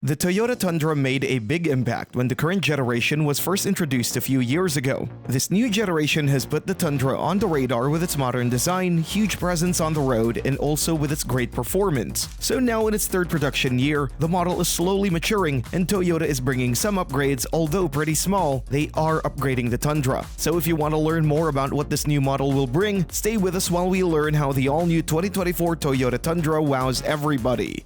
The Toyota Tundra made a big impact when the current generation was first introduced a few years ago. This new generation has put the Tundra on the radar with its modern design, huge presence on the road, and also with its great performance. So now in its third production year, the model is slowly maturing and Toyota is bringing some upgrades. Although pretty small, they are upgrading the Tundra. So if you want to learn more about what this new model will bring, stay with us while we learn how the all-new 2024 Toyota Tundra wows everybody.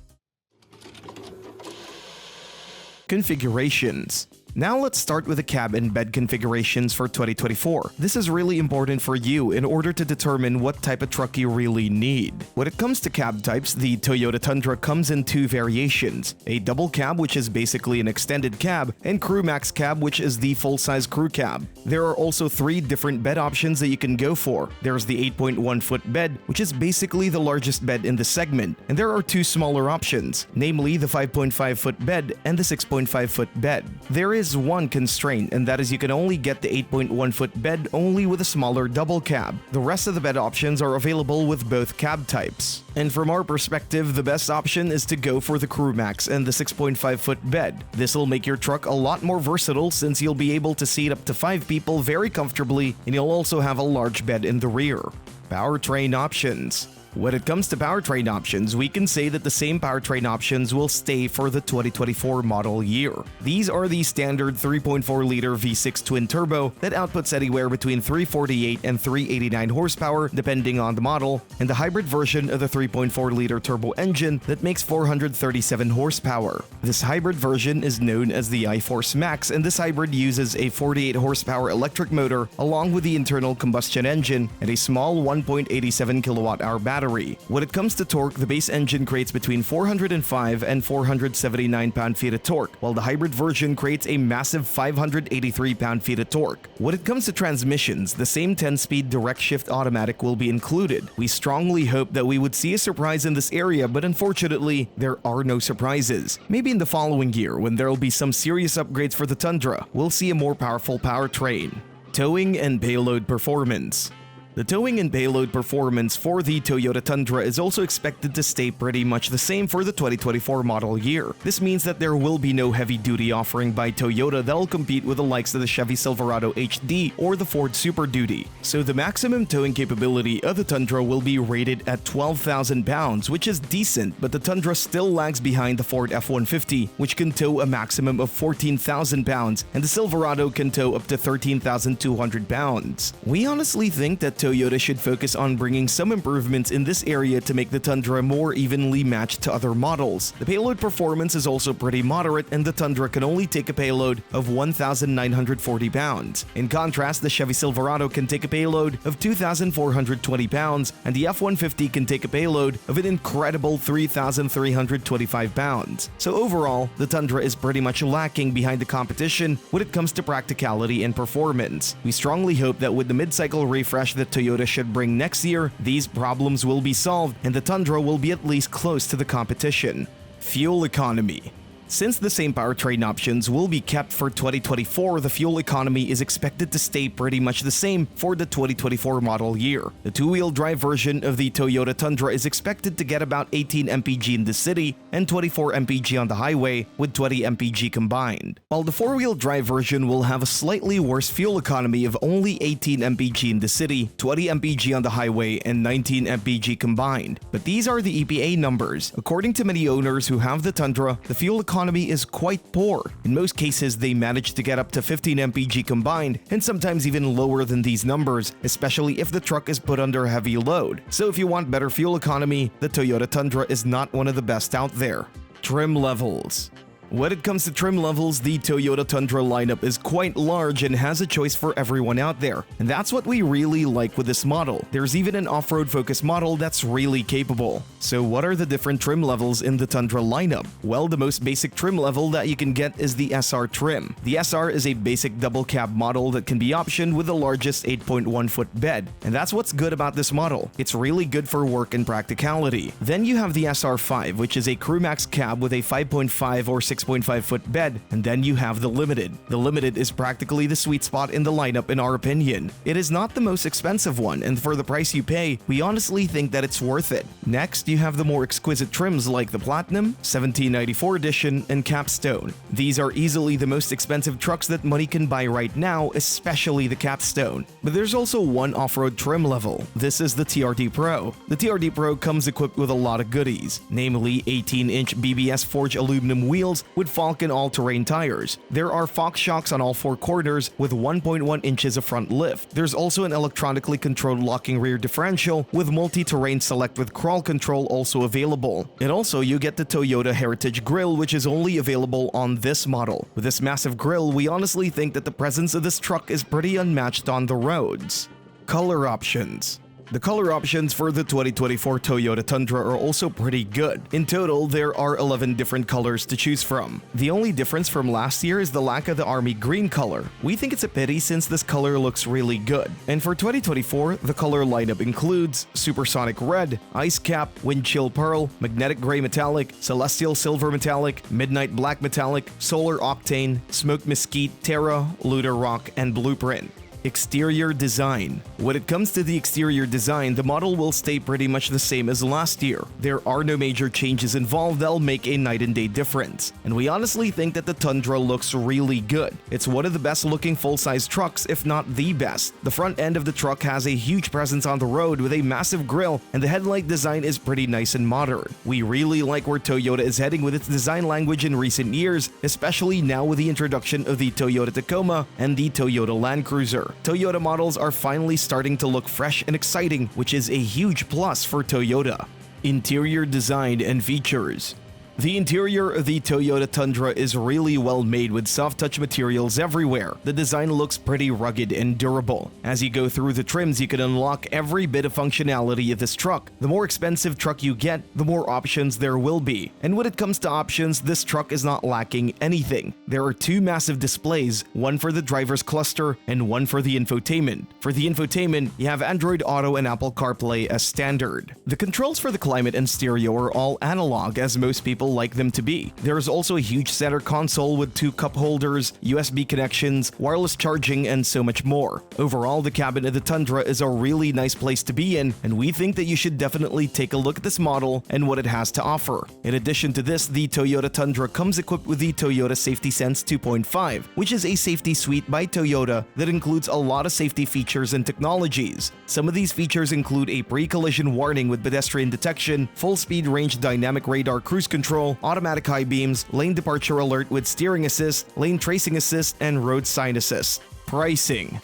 Configurations. Now let's start with the cab and bed configurations for 2024. This is really important for you in order to determine what type of truck you really need. When it comes to cab types, the Toyota Tundra comes in two variations: a double cab, which is basically an extended cab, and crew max cab, which is the full-size crew cab. There are also three different bed options that you can go for. There's the 8.1-foot bed, which is basically the largest bed in the segment, and there are two smaller options, namely the 5.5-foot bed and the 6.5-foot bed. There is one constraint, and that is you can only get the 8.1-foot bed only with a smaller double cab. The rest of the bed options are available with both cab types. And from our perspective, the best option is to go for the Crew Max and the 6.5-foot bed. This will make your truck a lot more versatile since you'll be able to seat up to 5 people very comfortably, and you'll also have a large bed in the rear. Powertrain options. When it comes to powertrain options, we can say that the same powertrain options will stay for the 2024 model year. These are the standard 3.4-liter V6 twin-turbo that outputs anywhere between 348 and 389 horsepower depending on the model, and the hybrid version of the 3.4-liter turbo engine that makes 437 horsepower. This hybrid version is known as the iForce Max, and this hybrid uses a 48 horsepower electric motor along with the internal combustion engine and a small 1.87 kilowatt-hour battery. When it comes to torque, the base engine creates between 405 and 479 pound-feet of torque, while the hybrid version creates a massive 583 pound-feet of torque. When it comes to transmissions, the same 10-speed direct shift automatic will be included. We strongly hope that we would see a surprise in this area, but unfortunately, there are no surprises. Maybe in the following year, when there will be some serious upgrades for the Tundra, we'll see a more powerful powertrain. Towing and payload performance. The towing and payload performance for the Toyota Tundra is also expected to stay pretty much the same for the 2024 model year. This means that there will be no heavy-duty offering by Toyota that will compete with the likes of the Chevy Silverado HD or the Ford Super Duty. So the maximum towing capability of the Tundra will be rated at 12,000 pounds, which is decent, but the Tundra still lags behind the Ford F-150, which can tow a maximum of 14,000 pounds, and the Silverado can tow up to 13,200 pounds. We honestly think that Toyota should focus on bringing some improvements in this area to make the Tundra more evenly matched to other models. The payload performance is also pretty moderate, and the Tundra can only take a payload of 1,940 pounds. In contrast, the Chevy Silverado can take a payload of 2,420 pounds, and the F-150 can take a payload of an incredible 3,325 pounds. So overall, the Tundra is pretty much lacking behind the competition when it comes to practicality and performance. We strongly hope that with the mid-cycle refresh that Toyota should bring next year, these problems will be solved and the Tundra will be at least close to the competition. Fuel economy. Since the same powertrain options will be kept for 2024, the fuel economy is expected to stay pretty much the same for the 2024 model year. The two-wheel drive version of the Toyota Tundra is expected to get about 18 mpg in the city and 24 mpg on the highway, with 20 mpg combined. While the four-wheel drive version will have a slightly worse fuel economy of only 18 mpg in the city, 20 mpg on the highway, and 19 mpg combined. But these are the EPA numbers. According to many owners who have the Tundra, the fuel economy is quite poor. In most cases, they manage to get up to 15 mpg combined, and sometimes even lower than these numbers, especially if the truck is put under a heavy load. So if you want better fuel economy, the Toyota Tundra is not one of the best out there. Trim levels. When it comes to trim levels, the Toyota Tundra lineup is quite large and has a choice for everyone out there. And that's what we really like with this model. There's even an off-road focused model that's really capable. So what are the different trim levels in the Tundra lineup? Well, the most basic trim level that you can get is the SR trim. The SR is a basic double cab model that can be optioned with the largest 8.1-foot bed. And that's what's good about this model. It's really good for work and practicality. Then you have the SR5, which is a Crew Max cab with a 5.5 or 6 6.5-foot bed, and then you have the Limited. The Limited is practically the sweet spot in the lineup in our opinion. It is not the most expensive one, and for the price you pay, we honestly think that it's worth it. Next, you have the more exquisite trims like the Platinum, 1794 Edition, and Capstone. These are easily the most expensive trucks that money can buy right now, especially the Capstone. But there's also one off-road trim level. This is the TRD Pro. The TRD Pro comes equipped with a lot of goodies, namely 18-inch BBS forged aluminum wheels with Falcon all-terrain tires. There are Fox shocks on all four corners with 1.1 inches of front lift. There's also an electronically controlled locking rear differential with multi-terrain select with crawl control also available. And also you get the Toyota Heritage Grille, which is only available on this model. With this massive grille, we honestly think that the presence of this truck is pretty unmatched on the roads. Color options. The color options for the 2024 Toyota Tundra are also pretty good. In total, there are 11 different colors to choose from. The only difference from last year is the lack of the army green color. We think it's a pity since this color looks really good. And for 2024, the color lineup includes Supersonic Red, Ice Cap, Wind Chill Pearl, Magnetic Gray Metallic, Celestial Silver Metallic, Midnight Black Metallic, Solar Octane, Smoke Mesquite, Terra, Lunar Rock, and Blueprint. Exterior design. When it comes to the exterior design, the model will stay pretty much the same as last year. There are no major changes involved that'll make a night and day difference. And we honestly think that the Tundra looks really good. It's one of the best looking full-size trucks, if not the best. The front end of the truck has a huge presence on the road with a massive grille, and the headlight design is pretty nice and modern. We really like where Toyota is heading with its design language in recent years, especially now with the introduction of the Toyota Tacoma and the Toyota Land Cruiser. Toyota models are finally starting to look fresh and exciting, which is a huge plus for Toyota. Interior design and features. The interior of the Toyota Tundra is really well made with soft-touch materials everywhere. The design looks pretty rugged and durable. As you go through the trims, you can unlock every bit of functionality of this truck. The more expensive truck you get, the more options there will be. And when it comes to options, this truck is not lacking anything. There are two massive displays, one for the driver's cluster and one for the infotainment. For the infotainment, you have Android Auto and Apple CarPlay as standard. The controls for the climate and stereo are all analog, as most people like them to be. There is also a huge center console with two cup holders, USB connections, wireless charging, and so much more. Overall, the cabin of the Tundra is a really nice place to be in, and we think that you should definitely take a look at this model and what it has to offer. In addition to this, the Toyota Tundra comes equipped with the Toyota Safety Sense 2.5, which is a safety suite by Toyota that includes a lot of safety features and technologies. Some of these features include a pre-collision warning with pedestrian detection, full speed range dynamic radar cruise control, automatic high beams, lane departure alert with steering assist, lane tracing assist, and road sign assist. Pricing.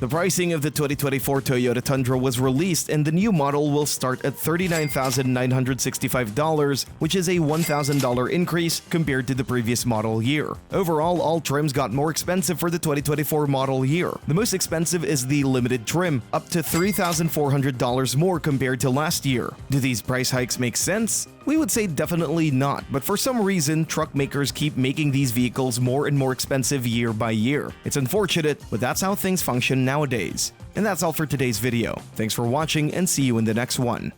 The pricing of the 2024 Toyota Tundra was released, and the new model will start at $39,965, which is a $1,000 increase compared to the previous model year. Overall, all trims got more expensive for the 2024 model year. The most expensive is the limited trim, up to $3,400 more compared to last year. Do these price hikes make sense? We would say definitely not, but for some reason, truck makers keep making these vehicles more and more expensive year by year. It's unfortunate, but that's how things function nowadays. And that's all for today's video. Thanks for watching, and see you in the next one.